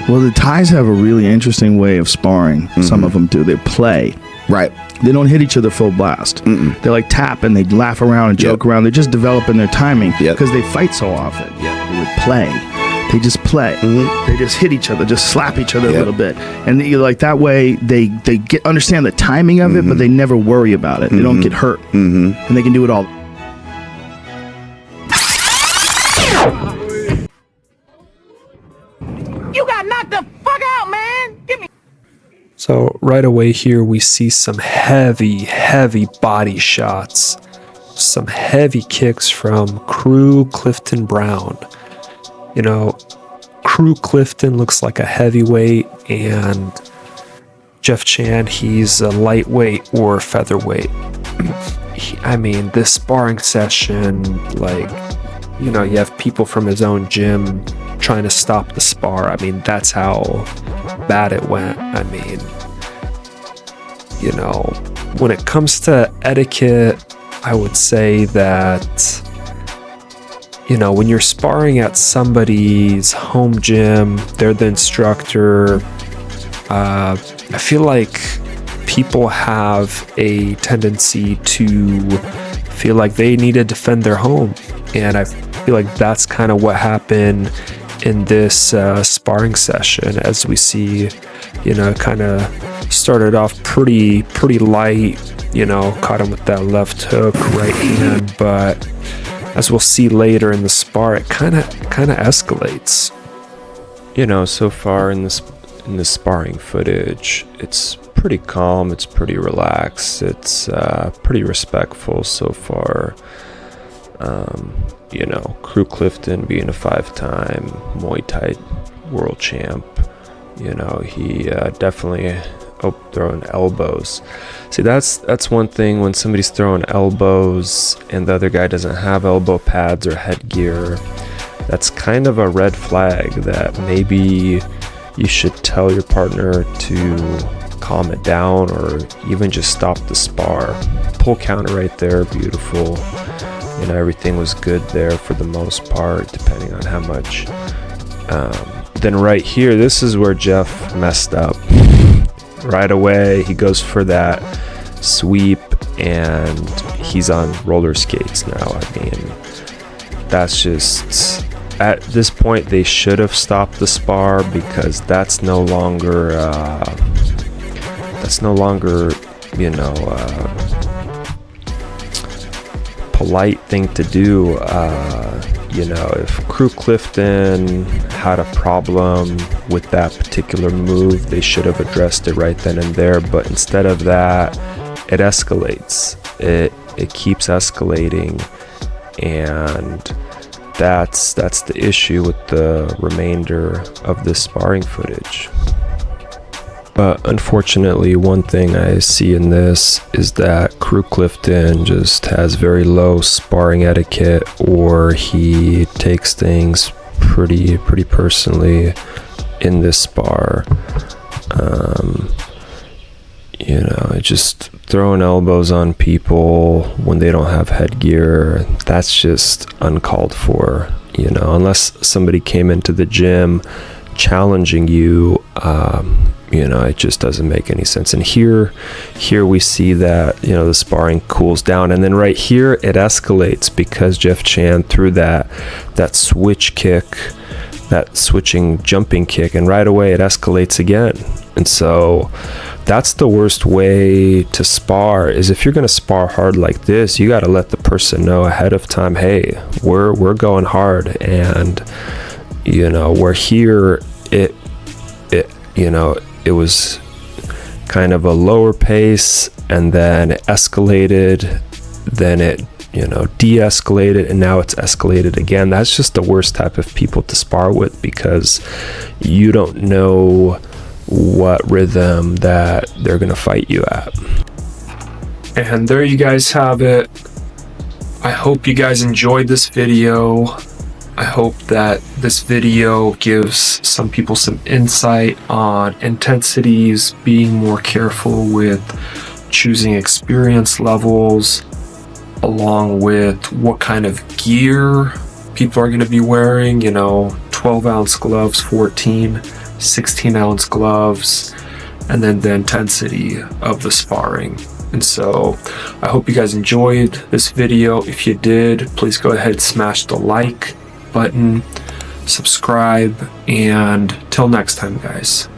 Well, the Thais have a really interesting way of sparring. Some of them do. They play. Right. They don't hit each other full blast. They like tap and they laugh around and joke around. They're just developing their timing because they fight so often. They would play. They just play. They just hit each other, just slap each other a little bit, and like that way they understand the timing of it, but they never worry about it. They don't get hurt, and they can do it all. You got knocked the fuck out, man. Give me. So right away here we see some heavy body shots, some heavy kicks from Kru Clifton Brown. You know, Kru Clifton looks like a heavyweight, and Jeff Chan, he's a lightweight or featherweight. I mean, this sparring session, like, you know, you have people from his own gym trying to stop the spar. I mean, that's how bad it went. I mean, you know, when it comes to etiquette, I would say that, you know, when you're sparring at somebody's home gym, they're the instructor, I feel like people have a tendency to feel like they need to defend their home. And I feel like that's kind of what happened in this sparring session, as we see, you know, kind of started off pretty light, you know, caught him with that left hook, right hand, but as we'll see later in the spar, it kind of escalates. You know, so far in the sparring footage, it's pretty calm, it's pretty relaxed, it's pretty respectful so far. You know, Kru Clifton being a 5-time Muay Thai world champ, you know, he definitely throwing elbows. See, that's one thing when somebody's throwing elbows and the other guy doesn't have elbow pads or headgear. That's kind of a red flag that maybe you should tell your partner to calm it down or even just stop the spar. Pull counter right there, beautiful. You know, everything was good there for the most part, depending on how much. Then right here, this is where Jeff messed up. Right away, he goes for that sweep, and he's on roller skates now. I mean, that's just, at this point, they should have stopped the spar, because that's no longer, you know, polite thing to do. You know, if Kru Clifton had a problem with that particular move, they should have addressed it right then and there. But instead of that, it escalates. It keeps escalating, and that's the issue with the remainder of this sparring footage. But unfortunately, one thing I see in this is that Kru Clifton just has very low sparring etiquette, or he takes things pretty personally in this spar. You know, just throwing elbows on people when they don't have headgear, that's just uncalled for. You know, unless somebody came into the gym challenging you, you know, it just doesn't make any sense. And here we see that, you know, the sparring cools down, and then right here it escalates because Jeff Chan threw that switch kick, that switching jumping kick, and right away it escalates again. And so that's the worst way to spar, is if you're going to spar hard like this, you got to let the person know ahead of time, hey, we're going hard. And you know, where here it you know, it was kind of a lower pace, and then it escalated, then it, you know, de-escalated, and now it's escalated again. That's just the worst type of people to spar with, because you don't know what rhythm that they're gonna fight you at. And there you guys have it. I hope you guys enjoyed this video. I hope that this video gives some people some insight on intensities, being more careful with choosing experience levels, along with what kind of gear people are going to be wearing. You know, 12-ounce gloves, 14. 16-ounce gloves, and then the intensity of the sparring. And so I hope you guys enjoyed this video. If you did, please go ahead, smash the like button, subscribe, and till next time, guys.